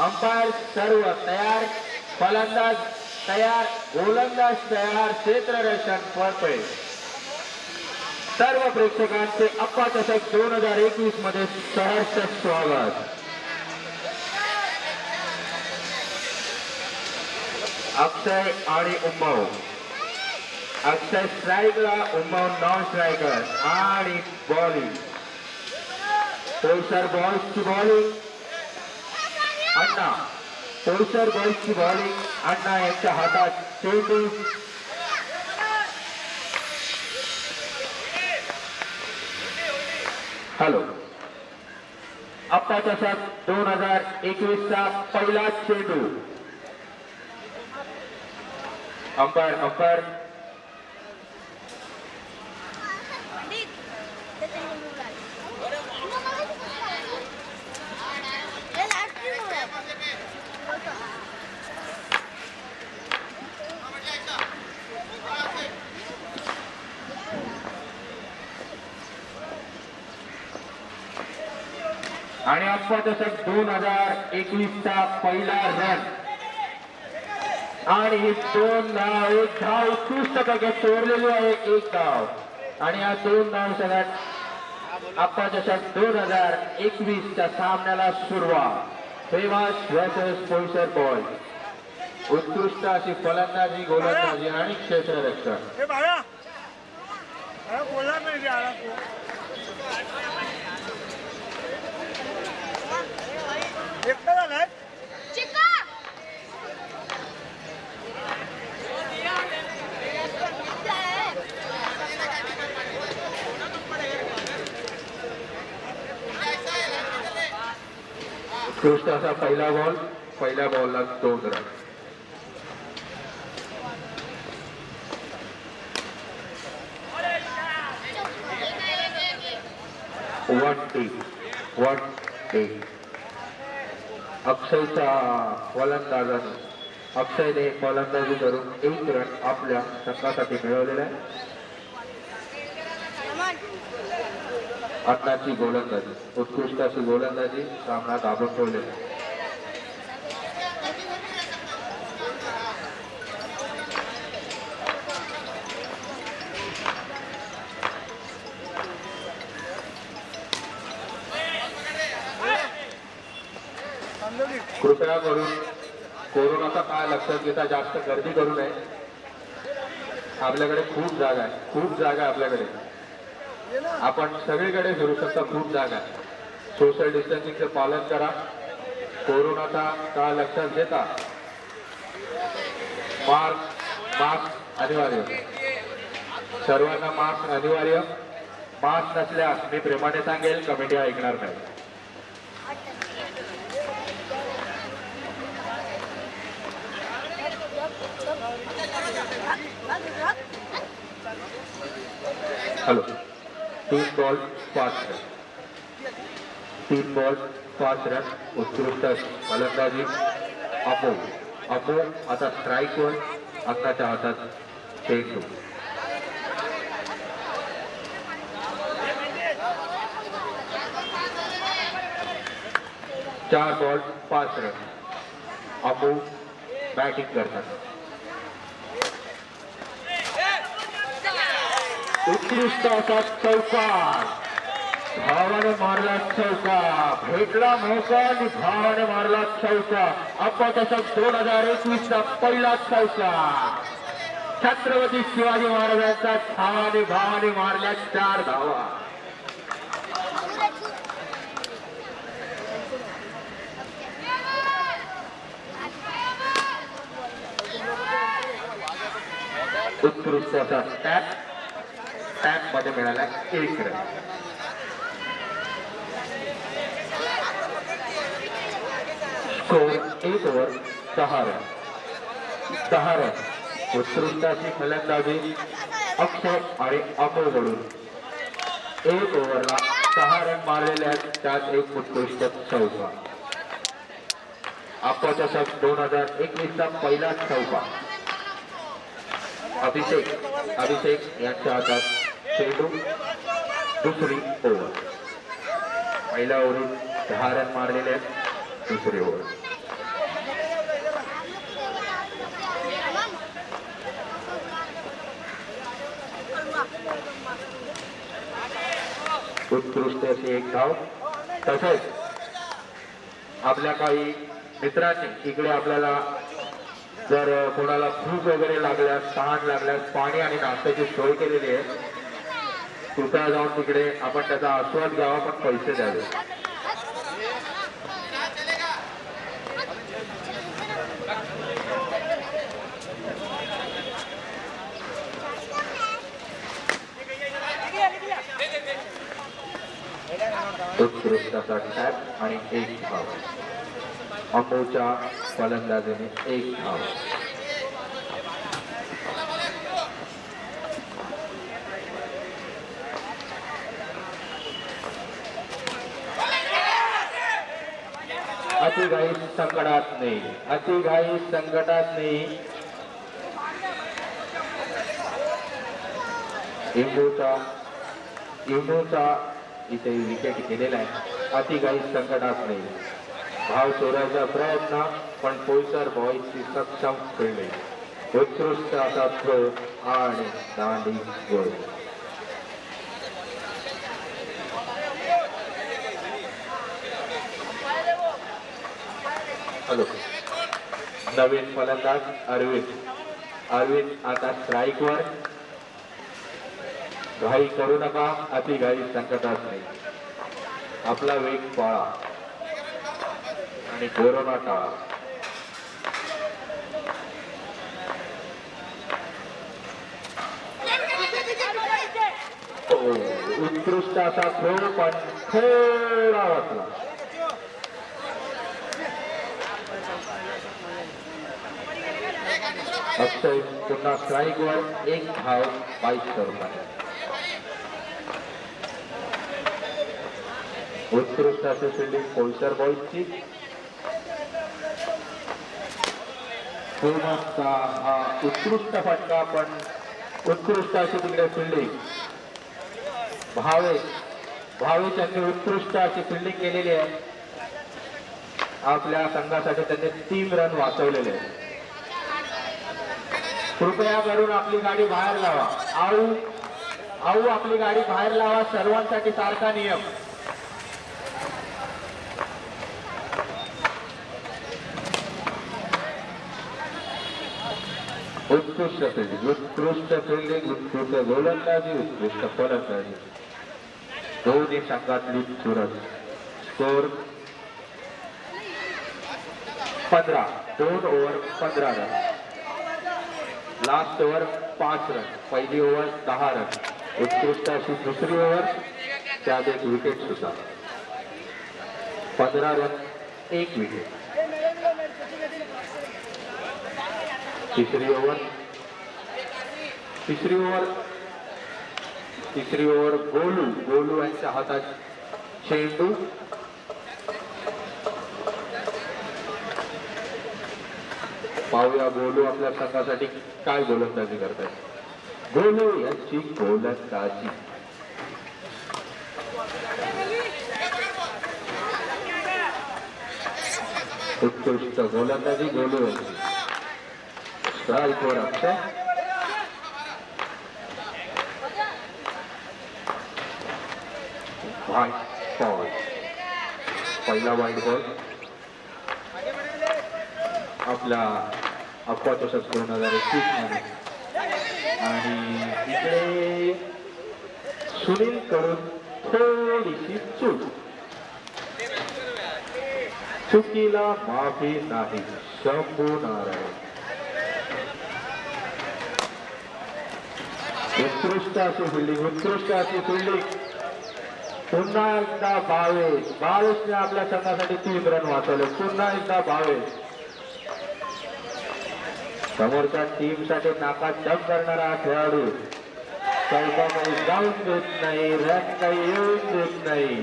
Umpire सर्व तयार, फलंदाज तयार, गोलंदाज तयार, क्षेत्ररक्षण पळतोय. सर्व प्रेक्षकांचे अप्पा चषक 2021 मध्ये सहर्ष स्वागत. अक्षय आणि उम्माव. अक्षय स्ट्राइकला, उम्माव नॉन स्ट्रायकर आणि बॉलिंग. पोलसर बॉल्सची बॉलिंग अण्णा. पोलसर बॉल्सची बॉलिंग अण्णा यांच्या हातात चेंडू. हॅलो. अप्पा चषक 2021 चा पहिला चेंडू. अंपायर अंपायर आणि अप्पा चषक 2021 चा पहिला रन आणि 2 धाव, 1 धाव उत्कृष्टपणे चोरलेली आहे. 1 धाव आणि या 2 धाव सगळ्यात अप्पा चषक 2021 च्या सामन्याला सुरुवात. Famous versus Polsar ball. उत्कृष्ट अशी फलंदाजी, गोलंदाजी आणि क्षेत्ररक्षण. उत्कृष्ट असा पहिला बॉल. पहिल्या बॉलला 2 रन. One take. अक्षयच्या फलंदाजाने, अक्षयने फलंदाजी करून 1 रन आपल्या संघासाठी मिळवलेला आहे. अण्णाची गोलंदाजी, उत्कृष्ट अशी गोलंदाजी सामना दाबून ठेवलेला आहे. कृपया करून कोरोनाचा काळ लक्षात घेता जास्त गर्दी करू नये. आपल्याकडे खूप जागा आहे, खूप जागा आपल्याकडे. आपण सगळीकडे फिरू शकता, खूप जागा आहे. सोशल डिस्टन्सिंगचे पालन करा. कोरोनाचा काळ लक्षात घेता मास्क अनिवार्य. सर्वांना मास्क अनिवार्य. मास्क नसल्यास मी प्रेमाने सांगेल, कमिटी ऐकणार नाही. Hello. 3 ball 5 run. 3 ball 5 run. उत्कृष्ट फलंदाजी. अपो आता स्ट्राईकवर. अण्णाच्या हातात चेंडू. चार बॉल 5 रन. अपो बॅटिंग करतात. उत्कृष्ट असा चौका. भावाने मारला चौका. भेटला मौका आणि भावाने मारला चौका. अप्पा चषक 2021 चा पहिला चौका. छत्रपती शिवाजी महाराजांचा भावाने मारल्या 4 धावा. उत्कृष्ट असा टॅप मध्ये मिळाला 1 run. Score 1 over 6 run. 10 run. उत्कृष्ट अशी फलंदाजी अक्षय आणि अमोलकडून. 1 ओव्हरला 6 रन मारलेले आहेत, त्यात 1 उत्कृष्ट चौका. अप्पा चषक 2021 चा पहिला चौका. अभिषेक यांच्या हातात चेंडू. दुसरी ओव्हर. पहिल्या ओव्हरीत 10 रन मारलेले आहेत. दुसरी ओव्हर. उत्कृष्ट अशी एक धाव. तसेच आपल्या काही मित्रांनी इकडे आपल्याला जर कोणाला भूक वगैरे लागल्यास तहान लागल्यास पाणी आणि नाश्त्याची सोय केलेली आहे. कृपया जाऊन तिकडे आपण त्याचा आस्वाद घ्यावा पण पैसे द्यावे. उत्कृष्ट असा टॅप आणि एक धाव. अंबूच्या फलंदाजीने एक धाव. अतिघाई संकटात नाही, अतिघाई संकटात नाही. इमूचा इथे विकेट केलेला आहे. अतिघाई संकटात नाही. धाव चोरायचा प्रयत्न पण पोईसर बॉईजची सक्षम फिल्डिंग. उत्कृष्ट असा थ्रो आणि दांडी गोल. हॅलो, नवीन फलंदाज अरविंद आता स्ट्राईकवर. घाई करू नका, अति घाई संकटात नाही. आपला वेग पाळा आणि कोरोना टाळा. उत्कृष्ट असा थ्रो पण थोडा वाचला. अक्षय पुन्हा स्ट्राईकवर. एक धाव 22 रुपये. उत्कृष्ट असे फिल्डिंग पोईसर बॉईजची. पूर्णचा हा उत्कृष्ट फटका पण उत्कृष्ट अशी तिकडे फिल्डिंग. भावे उत्कृष्ट अशी फिल्डिंग केलेली आहे. आपल्या संघासाठी त्यांनी 3 रन वाचवलेले आहेत. कृपया करून आपली गाडी बाहेर लावा. आऊ आपली गाडी बाहेर लावा. सर्वांसाठी सारखा नियम. उत्कृष्ट फिल्डिंग, उत्कृष्ट फिल्डिंग, उत्कृष्ट गोलंदाजी, उत्कृष्ट फलंदाजी. दोन्ही संघातली चुरस. Score 15. 2 over 15 run. Last over 5 run. पहिली ओव्हर 10 रन. उत्कृष्ट अशी दुसरी ओव्हर, त्यात एक विकेट सुद्धा. 15 रन 1 विकेट. तिसरी ओव्हर गोलू यांच्या हातात चेंडू. पाहूया गोलू आपल्या संघासाठी काय गोलंदाजी करतात. गोलू यांची गोलंदाजी. उत्कृष्ट गोलंदाजी गोलू यांची. स्ट्राईकवर अक्षय. White ball. पहिला व्हाईट बॉल आपला अफवा चषक 2021 मध्ये. आणि इकडे सुनील कडून थोडीशी चूक. चुकीला माफी नाही. शंभू नारायण. उत्कृष्ट अशी फिल्डिंग, उत्कृष्ट अशी फिल्डिंग. पुन्हा एकदा भावेशने आपल्या संघासाठी 3 रन वाचवले. पुन्हा एकदा भावेश समोरच्या टीम साठी नाकात दम करणारा खेळाडू. चौकामध्ये जाऊन देत नाही, रन काही येऊन देत नाही.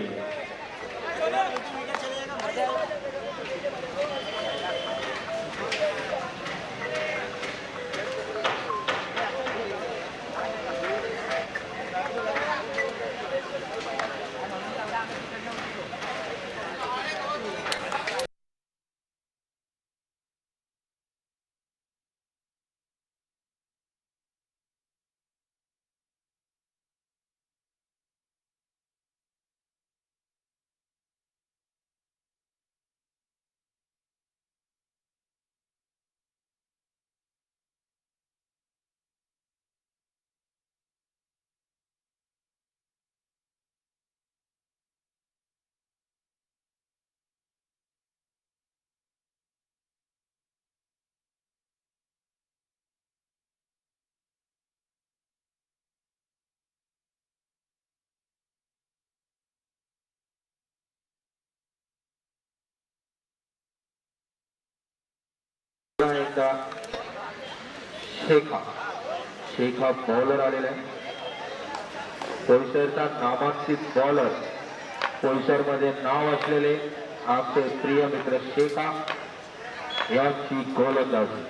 एकदा शेखा बॉलर आलेला आहे. पोईसरचा नामांकित बॉलर, पोईसर मध्ये नाव असलेले आमचे प्रिय मित्र शेखा यांची गोलंदाजी.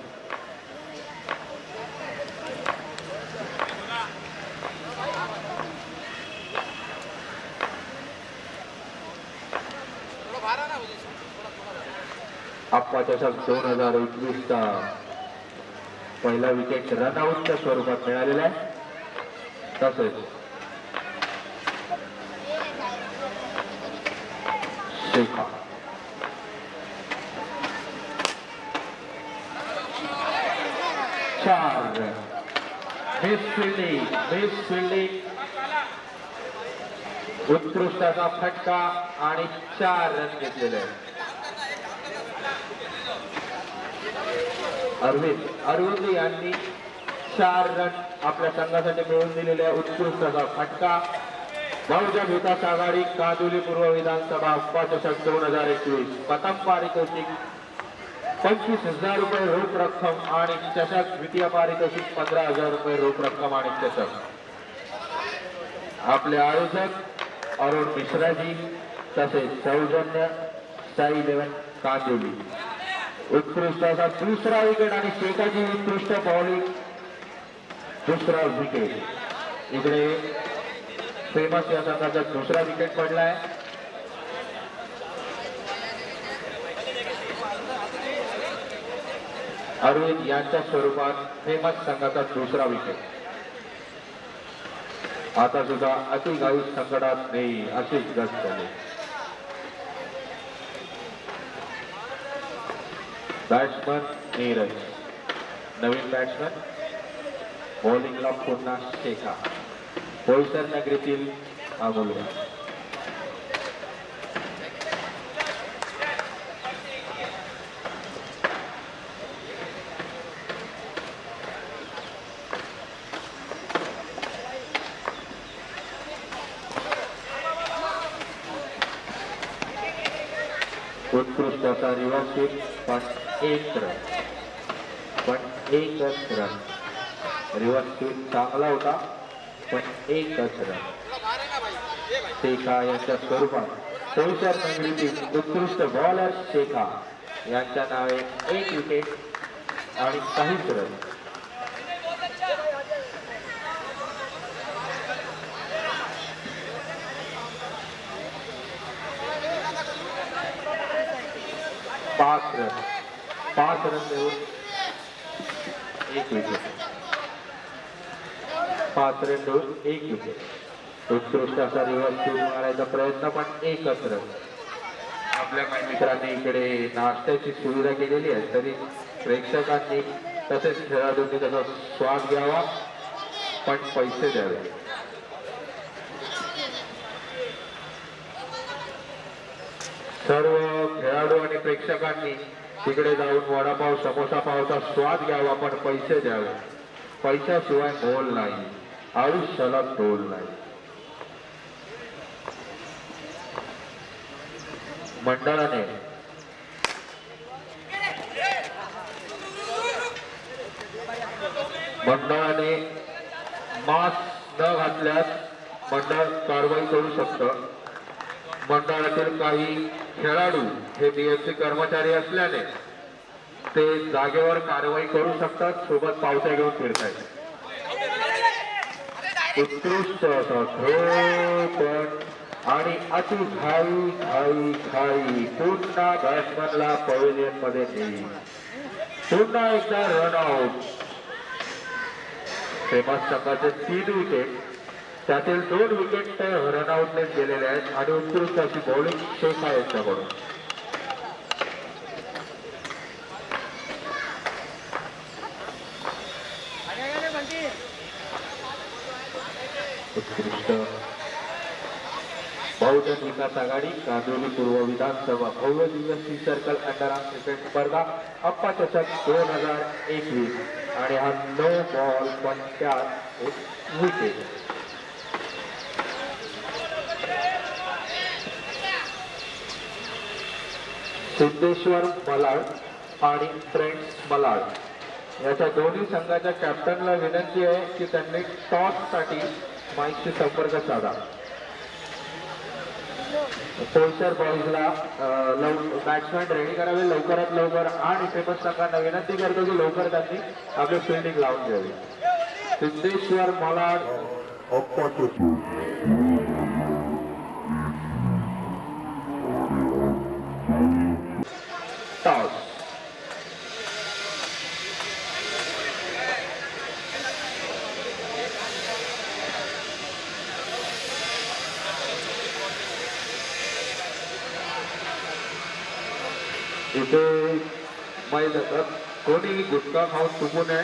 आप्पा चषक 2021 पहिला विकेट रनआउटच्या स्वरूपात मिळालेला आहे. तसेच शेखा चार बेस्ट फिल्डिंग उत्कृष्टाचा फटका आणि 4 रन घेतलेले आहेत. अरविंद यांनी 4 रन आपल्या संघासाठी मिळवून दिलेल्या उत्कृष्टाचा फटका. बहुजन विकास आघाडी कांदिवली पूर्व विधानसभा आप्पा चषक 2021 प्रथम पारितोषिक 25,000 रुपये रोख रक्कम आणि चषक, द्वितीय पारितोषिक 15,000 रुपये रोख रक्कम आणि चषक. आपले आयोजक अरुण मिश्राजी तसेच सौजन्य साई 11 कांदिवली. उत्कृष्टाचा दुसरा विकेट आणि शेखाची उत्कृष्ट बॉलिंग, दुसरा विकेट. इकडे फेमस या संघाचा दुसरा विकेट पडलाय. अरविंद यांच्या स्वरूपात फेमस संघाचा दुसरा विकेट. आता सुद्धा अतिघाई संकटात नाही अशीच गत झाली. बॅट्समन नीरज, नवीन बॅट्समन. बॉलिंगला पुन्हा शेखा. पोईसर नगरीतील हा मुलगा. उत्कृष्टाचा रिव्हर्स स्वीप पण 1 रन. रिव्हर्स स्वीप चांगला होता पण 1च रन. शेखा यांच्या स्वरूपात पोईसर नगरीतील उत्कृष्ट बॉलर शेखा यांच्या नावे 1 विकेट आणि काहीच रन. पाच रन देऊन 1 विकेट. 5 रन देऊन 1 विकेट. उत्कृष्ट असा रिव्हर्स स्वीप मारायचा प्रयत्न पण 1च रन. आपल्या काही मित्रांनी इकडे नाश्त्याची सुविधा केलेली आहे, तरी प्रेक्षकांनी तसेच खेळाडूंनी त्याचा स्वाद घ्यावा पण पैसे द्यावे. सर्व खेळाडू आणि प्रेक्षकांनी तिकडे जाऊन वडापाव समोसा पावचा स्वाद घ्यावा पण पैसे द्यावे. पैशाशिवाय मोल नाही, आयुष्याला तोल नाही. मंडळाने मास्क न घातल्यास मंडळ कारवाई करू शकतं. मंडळातील काही खेळाडू हे बीएससी कर्मचारी असल्याने ते जागेवर कारवाई करू शकतात, सोबत पावत्या घेऊन फिरतायत. उत्कृष्ट असा पण आणि अति घाई पुन्हा बॅट्समनला पवेलियन मध्ये नेईल. पुन्हा एकदा रन आउट. फेमस संघाचे 3 विकेट, त्यातील 2 विकेट रनआउटने गेलेले आहेत आणि उत्कृष्ट अशी बॉलिंग शेखा यांच्याकडून. उत्कृष्ट बहुजन विकास आघाडी कांदिवली पूर्व विधानसभा भव्य दिवसी सर्कल अंडरआर्म क्रिकेट स्पर्धा आप्पा चषक 2021 आणि हा 9 बॉल पण त्यात 1 विकेट. सिद्धेश्वर मलाड आणि फ्रेंड्स मलाड याच्या दोन्ही संघाच्या कॅप्टनला विनंती आहे की त्यांनी टॉस साठी माईकशी संपर्क साधा. पोलसर बॉईजला बॅट्समॅन रेडी करावे लवकरात लवकर आणि फेमस संघांना विनंती करतो की लवकर त्यांनी आपली फिल्डिंग लावून घ्यावी. सिद्धेश्वर मलाड टॉस. इथे माहीत कोणी गुटखा खाऊन चुकू नये.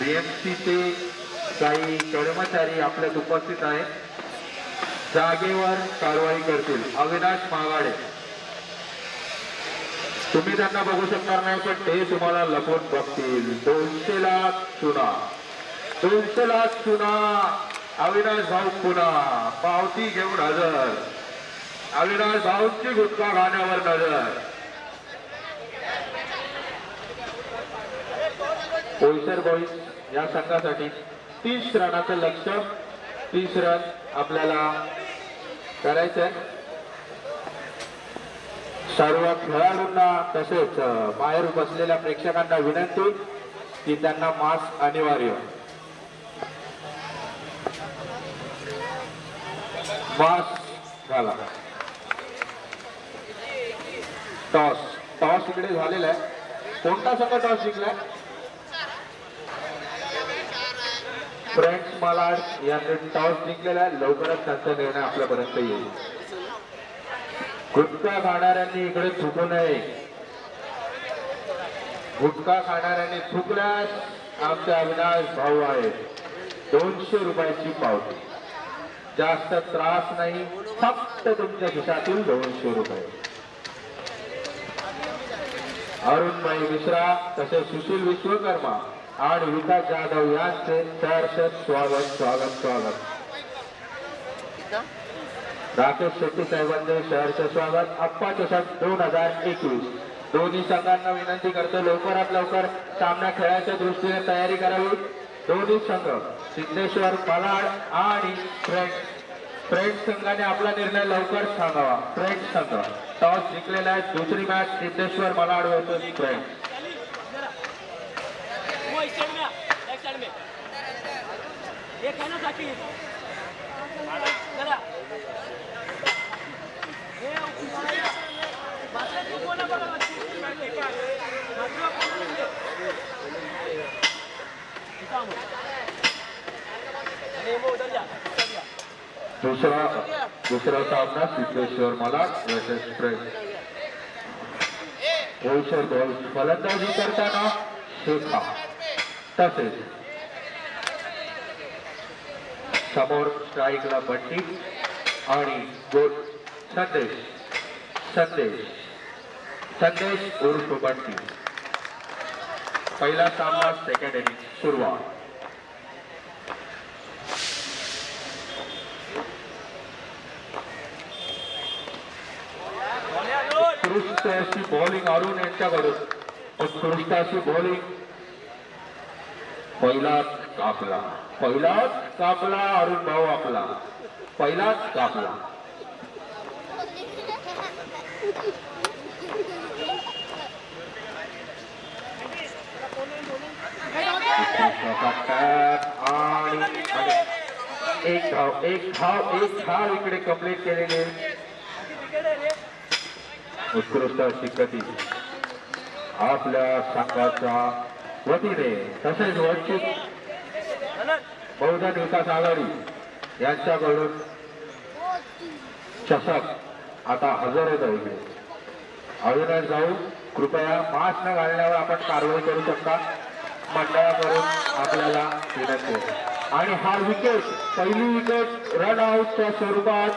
बीएमसीचे काही कर्मचारी आपल्यात उपस्थित आहेत. जागेवर कारवाई करतील. अविनाश मागाडे तुम्ही त्यांना बघू शकणार नाही पण ते तुम्हाला लपून बघतील. 200 लाख चुना 200 लाख चुना. अविनाश भाऊ पुन्हा पावती घेऊन हजर. अविनाश भाऊंची गुटखा खाण्यावर नजर. पोलसर बॉईज या संघासाठी 30 रनाचं लक्ष्य. 30 रन आपल्याला करायचंय. सर्व खेळाडूंना तसेच बाहेर बसलेल्या प्रेक्षकांना विनंती की त्यांना मास्क अनिवार्य. मास्क घाला. टॉस इकडे झालेला आहे. कोणता संघ टॉस जिंकलाय? फ्रेंड्स मलाड यांनी टॉस जिंकलेला आहे. लवकरच त्यांचा निर्णय आपल्यापर्यंत येईल. गुटखा खाणाऱ्यांनी इकडे चुकू नये. गुटखा खाणाऱ्यांनी चुकल्यास आमचे अविनाश भाऊ आहेत. 200 रुपयाची पावती. जास्त त्रास नाही. फक्त तुमच्या खिशातील 200 रुपये. अरुणभाई मिश्रा तसेच सुशील विश्वकर्मा आणि विकास जाधव यांचे सहर्ष स्वागत. राकेश शेट्टी साहेबांचे सहर्ष स्वागत. अप्पा चषक 2021 दोन्ही संघांना विनंती करतो लवकरात लवकर सामना खेळायच्या दृष्टीने तयारी करावी. दोन्ही संघ सिद्धेश्वर मलाड आणि फ्रेंड्स संघाने आपला निर्णय लवकर सांगावा. फ्रेंड्स संघ टॉस जिंकलेला आहे. दुसरी match Siddheshwar Malad versus Friends. दुसरा सामना Siddheshwar Malad versus Friends. Polsar boys फलंदाजी करताना शेखा तसेच समोर स्ट्राईकला बंटी आणि गोल संदेश उर्फ बंटी. पहिला सामना सेकंड इनिंग सुरुवात. उत्कृष्ट अशी बॉलिंग अरुण यांच्याकडून. उत्कृष्ट अशी बॉलिंग. पहिलाच कापला अरुण भाऊ आपला. पहिलाच कापला. आणि एक धाव इकडे कंप्लीट केलेले. उत्कृष्ट अशी गती आपल्या संघाच्या वतीने तसेच वंचित बहुजन विकास आघाडी यांच्याकडून चषक आता हजर होत आहे. अविनाश भाऊ कृपया मास्क न घालण्यावर आपण कारवाई करू शकता. मंडळाकडून आपल्याला विनंती आहे. आणि हा विकेट पहिली विकेट रन आउटच्या स्वरूपात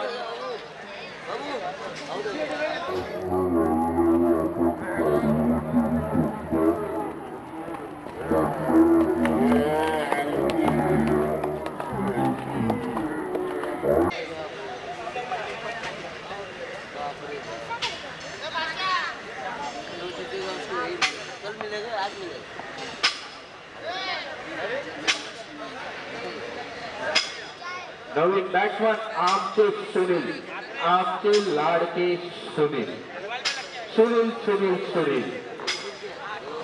नवीन बॅट्समन आमचे सुनील, आमचे लाडके सुनील, सुनील सुनील सुनील.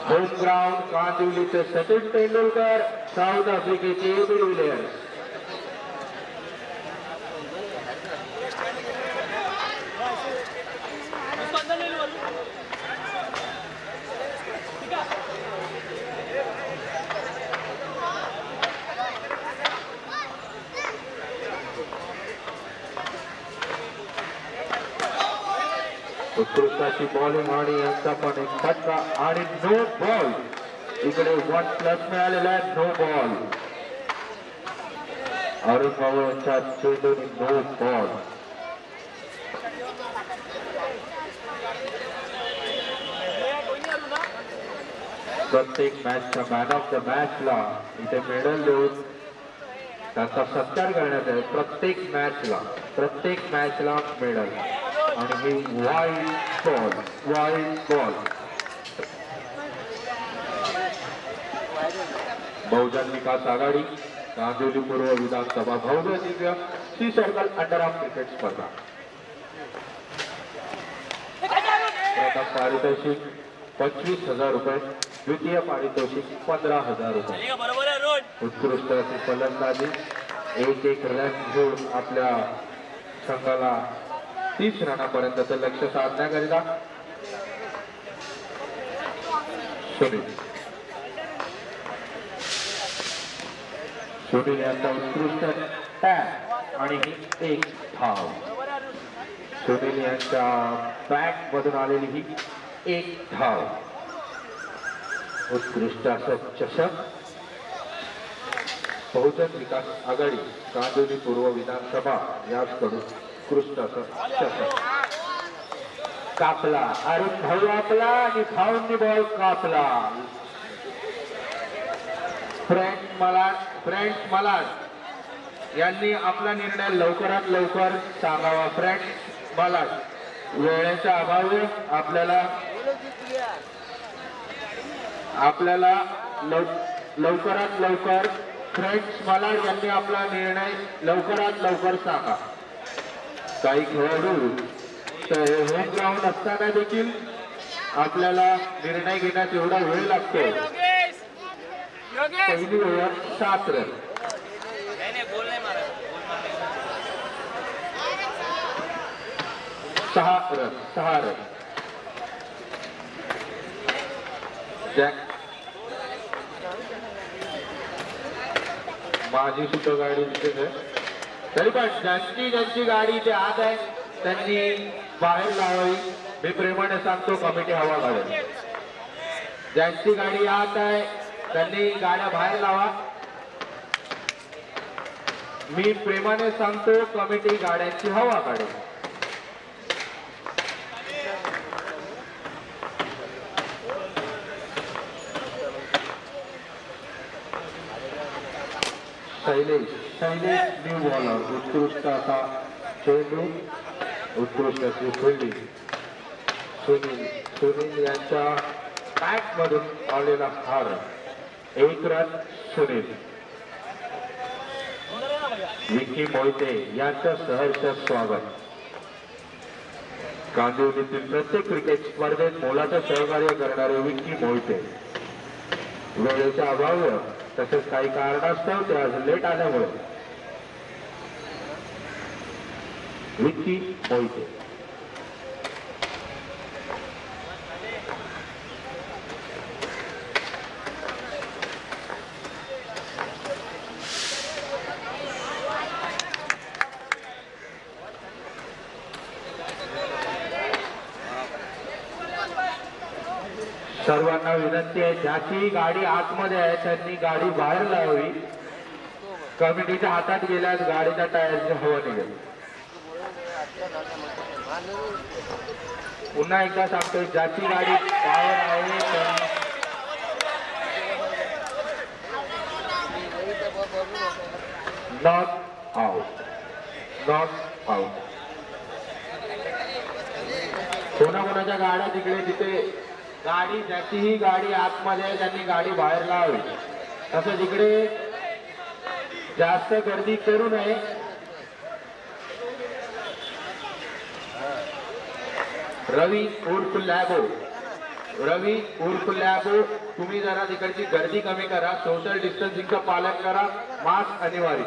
होम ग्राउंड कांदिवलीचे सचिन तेंडुलकर, साऊथ आफ्रिकेचे डिव्हिलियर्स. उत्कृष्टाची बॉलिंग आणि यांचा पण एक फटका आणि नो बॉल. इकडे 1+ मिळालेला आहे, नो बॉल. अरुण भाऊ यांच्या चेंडूने नो बॉल. प्रत्येक मॅचच्या मॅन ऑफ द मॅचला इथे मेडल देऊन त्यांचा सत्कार करण्यात आहे. प्रत्येक मॅचला मेडल. आणि ही वाईड बॉल. बहुजन विकास आघाडी कांदिवली पूर्व विधानसभा भव्य Divya C circle underarm cricket स्पर्धा. प्रथम पारितोषिक 25,000 रुपये, द्वितीय पारितोषिक 15,000 रुपये. उत्कृष्ट अशी फलंदाजी, एक रन घेऊन आपल्या संघाला 30 रनापर्यंतचं लक्ष साधण्याकरिता सुनील यांचा उत्कृष्ट टॅग आणि ही एक धाव. सुनील यांच्या बॅट मधून आलेली ही एक धाव. उत्कृष्ट असं चषक बहुजन विकास आघाडी कांदिवली पूर्व विधानसभा याचकडून उत्कृष्ट असं चषक. कापला अरुण भाऊ आपला आणि भाऊंनी बॉल कापला. फ्रेंड्स मलाड यांनी आपला निर्णय लवकरात लवकर सांगावा. फ्रेंड्स मलाड, वेळेच्या अभावी आपल्याला लवकरात लवकर फ्रेंड्स मलाड यांनी आपला निर्णय लवकरात लवकर सांगा. काही खेळाडू होम ग्राउंड असताना देखील आपल्याला निर्णय घेण्यात एवढा वेळ लागतो. पहिली ओव्हर 7 रन. सहा रन. माझी सुद्धा गाडी दिसत आहे, तरी पण ज्यांची गाडी इथे आत आहे त्यांनी बाहेर लावावी. मी प्रेमाने सांगतो, कमिटी हवा काढेल. ज्यांची गाडी आत आहे त्यांनी गाड्या बाहेर लावा. मी प्रेमाने सांगतो, कमिटी गाड्यांची हवा काढेल. Shailesh new bowler. उत्कृष्ट असा चेंडू, उत्कृष्ट अशी फिल्डिंग. सुनील यांच्या बॅट मधून आलेला हार. 1 रन सुनील. विकी मोहिते यांचं सहर्ष स्वागत. कांदिवलीतील प्रत्येक क्रिकेट स्पर्धेत मोलाचं सहकार्य करणारे विकी मोहिते वेळेच्या अभाव तसेच काही कारणास्तव ते आज लेट आल्यामुळे विकी मोहिते. सर्वांना विनंती आहे, ज्याची गाडी आतमध्ये आहे त्यांनी गाडी बाहेर लावावी. कमिटीच्या हातात गेल्यास गाडीच्या टायरची हवा निघेल. पुन्हा एकदा सांगतोय, ज्याची गाडी बाहेर आहे नॉट आउट. कोणाकोणाच्या गाड्या तिकडे तिथे गाडी ज्याचीही गाडी आतमध्ये आहे त्यांनी गाडी बाहेर लावावी. तसं जिकडे जास्त गर्दी करू नये. रवी उर्फ लॅबो, रवी उर्फ लॅबो, तुम्ही जरा तिकडची गर्दी कमी करा, सोशल डिस्टन्सिंगचं पालन करा, मास्क अनिवार्य.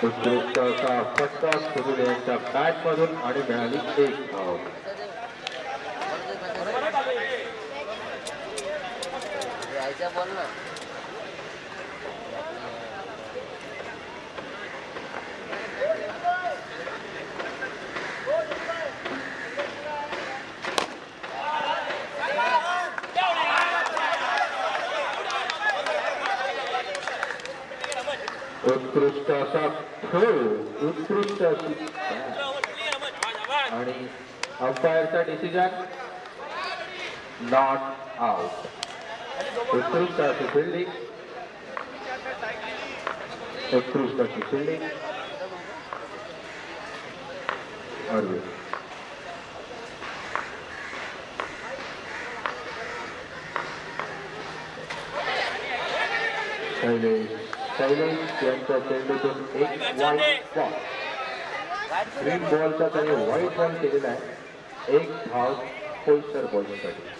उत्कृष्ट असा फटका सुनील यांच्या बॅट मधून आणि मिळाली एक धाव. उत्कृष्ट असा खेळ, उत्कृष्ट अशी आणि अंपायरचा डिसिजन नॉट आउट. उत्कृष्ट अशी फिल्डिंग, उत्कृष्ट अशी फिल्डिंग. शैलेश यांच्या चेंडूतून एक वाईट बॉल, ग्रीन बॉलचा त्यांनी व्हाईट बॉल केलेला आहे. एक धाव पोईसर बॉलिंगसाठी.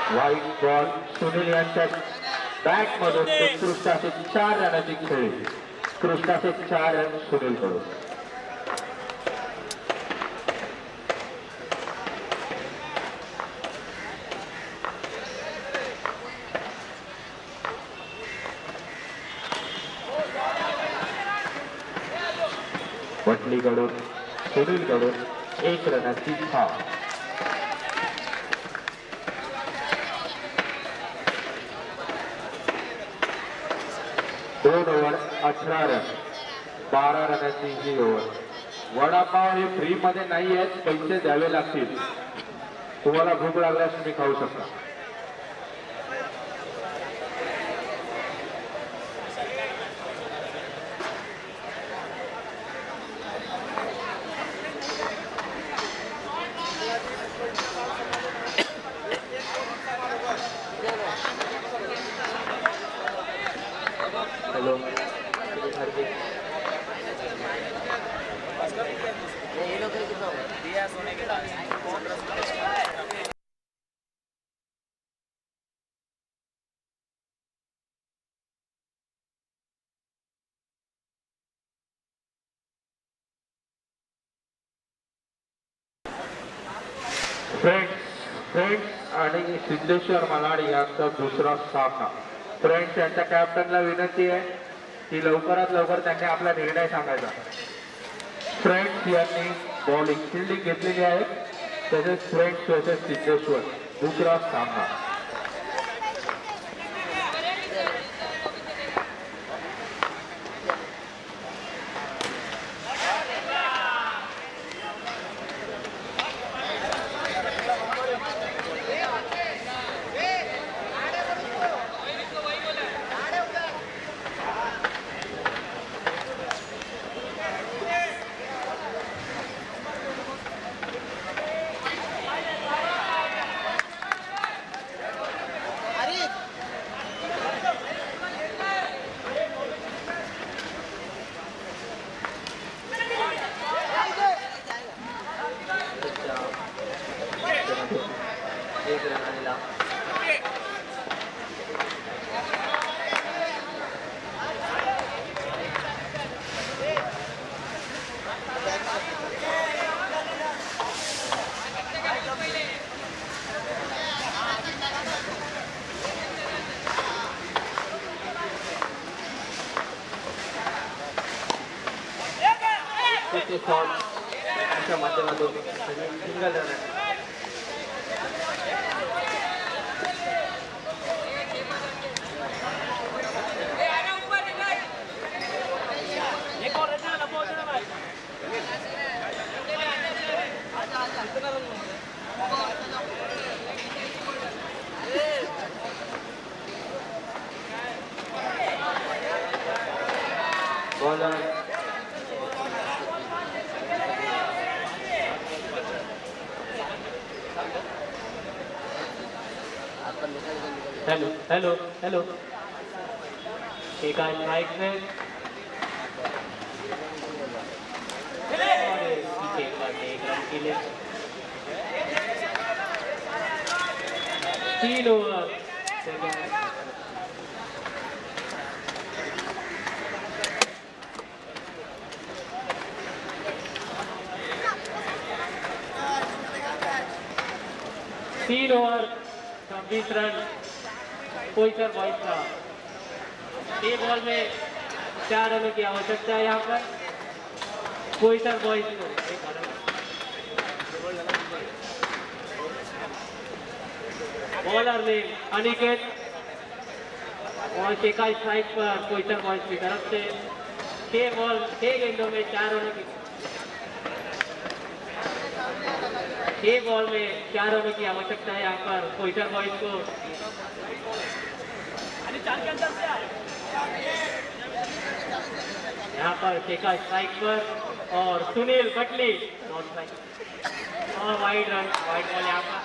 व्हाईट बॉल सुनील यांच्या बॅट मधून उत्कृष्ट असे 4 रनाची खेळी. उत्कृष्ट असे 4 रन सुनील कडून. वटली कडून सुनील कडून 1 रनाची धाव. 2 ओव्हर 18 रन, 12 रनाची ही ओव्हर. वडापाव हे फ्री मध्ये नाही आहेत, पैसे द्यावे लागतील. तुम्हाला भूक लागल्यास तुम्ही खाऊ शकता. हेलो फ्रेंड्स आणि सिद्धेश्वर मलाडी यांचा दुसरा सामना. फ्रेंड्स यांच्या कॅप्टनला विनंती आहे की लवकरात लवकर त्यांनी आपला निर्णय सांगायचा. फ्रेंड्स यांनी बॉलिंग फिल्डिंग घेतलेली आहे. तसेच फ्रेंड्स वर्सेस सिद्धेश्वर दुसरा सामना. ते शॉट अशा माध्यमातून सिंगल रन आहे. बॉलर हेलो हेलो हेलो एक आज माइक में और एक बार में एक रन के लिए 3 ओवर 3 ओवर 26 रन कोईसर बॉयज का. ये बॉल में 4 रनों की आवश्यकता है. यहाँ पर कोईसर बॉयज को बॉलर ने अनिकेत और शेखा स्ट्राइक पर कोईसर बॉयज की तरफ से 6 गेंदों में 4 रनों की 6 बॉल में 4 रनों की आवश्यकता है. यहाँ पर कोईसर बॉयज को यहाँ पर शेखा स्ट्राइक पर और सुनील बटली नॉट स्ट्राइक और वाइड बॉल यहाँ पर.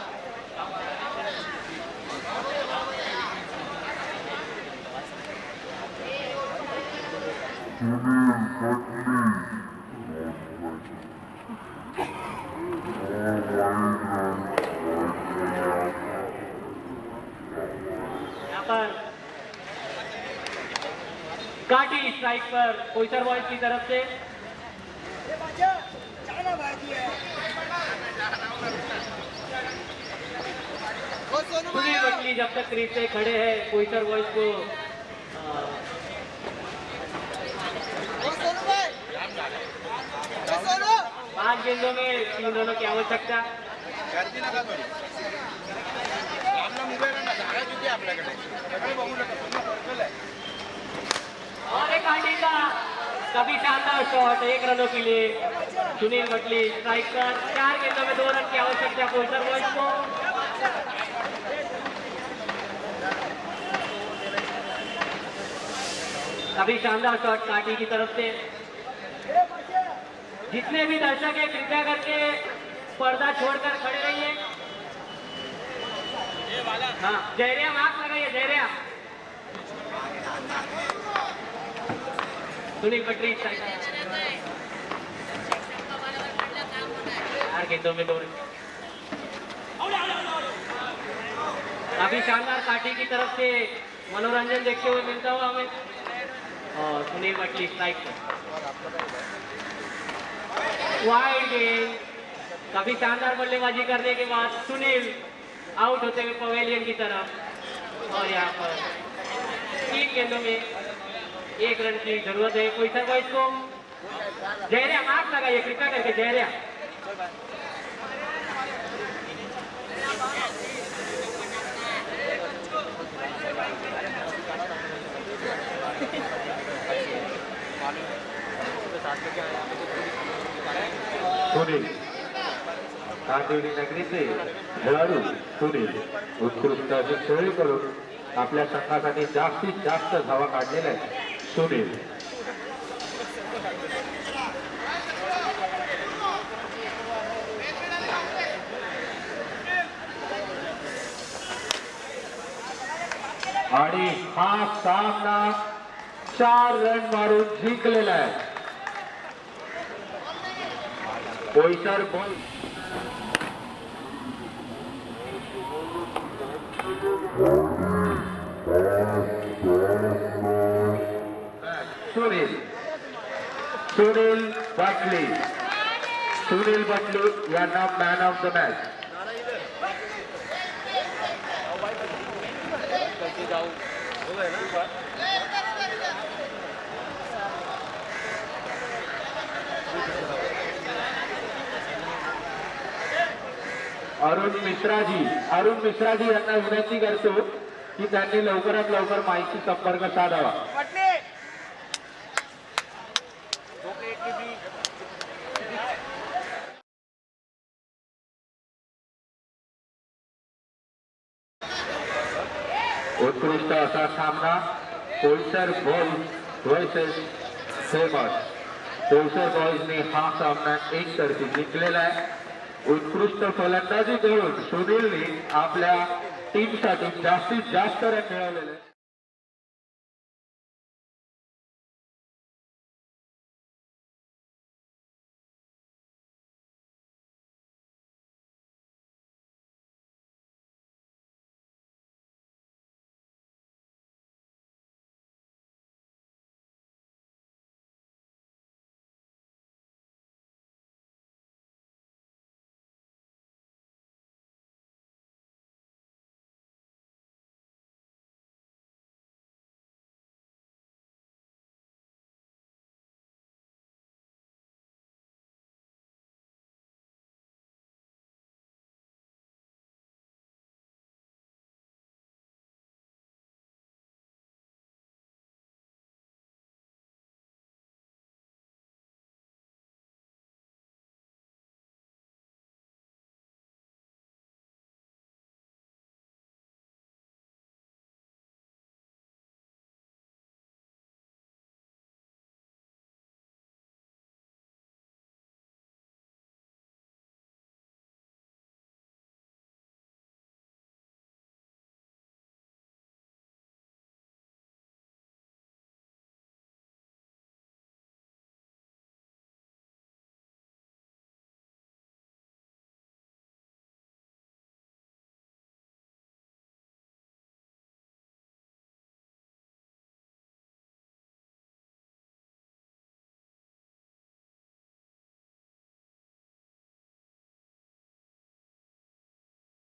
यहाँ पर काटी स्ट्राइक पर कोईसर बॉयज की तरफ से. सुनील बटली जब तक क्रीज से खड़े हैं कोईसर बॉयज को 5 गेंदों में 3 रनों की आवश्यकता. और एक काटी का कभी शानदार शॉट 1 रनों के लिए सुनील बटली स्ट्राइक पर. 4 गेंदों में 2 रन की आवश्यकता कोईसर बॉयज को. कभी शानदार शॉट काटी की तरफ से. जितने भी दर्शक हैं कृपया करके पर्दा छोड़कर खड़े रहिए. हाँ जयरिया मार्क्स लगाइए. जयरिया सुनील बटली 4 गेंदों में 2 रन. काफी शानदार काटी की तरफ से मनोरंजन देखते हुए मिलता हुआ हमें. और सुनील बटली स्ट्राइक वाइड गेंद. काफी शानदार बल्लेबाजी करने के बाद सुनील आउट होते हुए पवेलियन की तरफ. और यहाँ पर 3 गेंदों में 1 रन की जरूरत है कोईसर बॉयज को. जयरिया मार्क्स लगाइए कृपया करके. जयरिया सुनील कांदिवली नगरीचे खेळाडू सुनील उत्कृष्ट अशी खेळी करून आपल्या संघासाठी जास्तीत जास्त धावा काढलेला आहे. सुनील आणि हा सामना 4 रन मारून जिंकलेला आहे. कोईसर बॉल सुनील बटली यांना man of the match. Arun Mishraji यांना विनंती करतो की त्यांनी लवकरात लवकर माहिती संपर्क साधावा. उत्कृष्ट असा सामना Poisar boys versus famous. Poisar बॉईजने हा सामना एकतर्फी जिंकलेला आहे. उत्कृष्ट फलंदाजी करून सुनीलने आपल्या टीमसाठी जास्तीत जास्त रन मिळवलेले.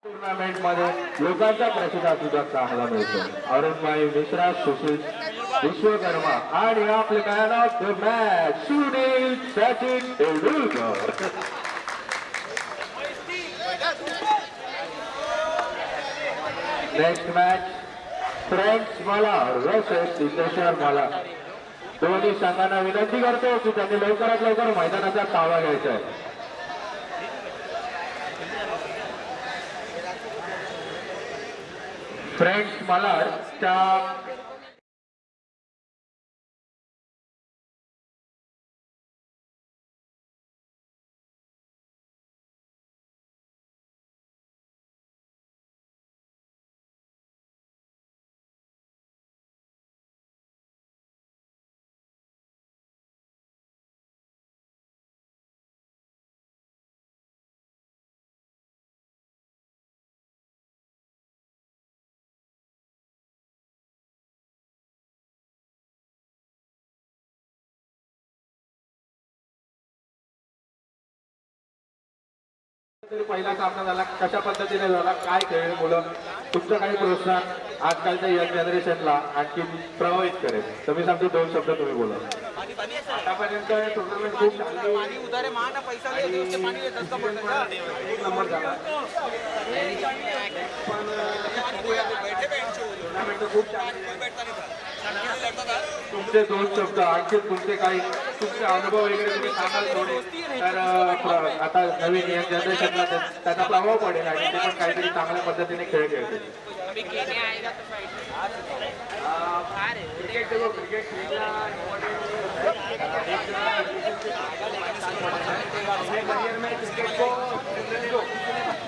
टूर्नामेंट मध्ये लोकांचा प्रतिसाद सुद्धा चांगला मिळतो. अरुणभाई मिश्रा, सुशील विश्वकर्मा आणि आपले man of the match Sunil Sachin Tendulkar. Next match friends मला वर्सेस सिद्धेश्वर मला. दोन्ही संघांना विनंती करतो की त्यांनी लवकरात लवकर मैदानाचा ताबा घ्यायचा आहे. फ्रेंड्स मलाडच्या पहिला सामना झाला, कशा पद्धतीने झाला, काय खेळ मुलं, तुमचं काही प्रोत्साहन आजकालच्या यंग जनरेशनला आणखी प्रभावित करेल. तर मी सांगतो 2 शब्द तुम्ही बोला. आतापर्यंत टुर्नामेंट खूप चांगली, एक नंबर झाला, पण टुर्नामेंट खूप चांगली. तुमचे 2 शब्द आणखी तुमचे काही तुमचे अनुभव वगैरे तुम्ही सांगाल थोडे, तर आता नवीन यंग जनरेशनला त्याचा प्रभाव पडेल आणि ते पण काहीतरी चांगल्या पद्धतीने खेळ खेळतील. क्रिकेट देखो, क्रिकेट खेलना अपने करियर में क्रिकेट को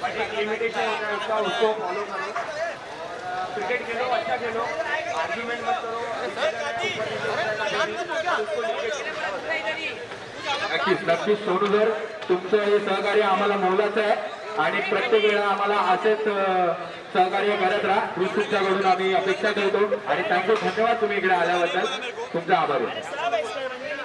बट एक लिमिटेशन होता है उसका, उसको फॉलो करो. क्रिकेट खेलो, अच्छा खेलो, आर्ग्यूमेंट मत करो. नक्कीच सोनू सर, तुमचं हे सहकार्य आम्हाला मोलाचं आहे आणि प्रत्येक वेळा आम्हाला असेच सहकार्य करत राहा ही तुमच्याकडून आम्ही अपेक्षा करतो. आणि थँक्यू, धन्यवाद तुम्ही इकडे आल्याबद्दल. तुमचा आभार आहे.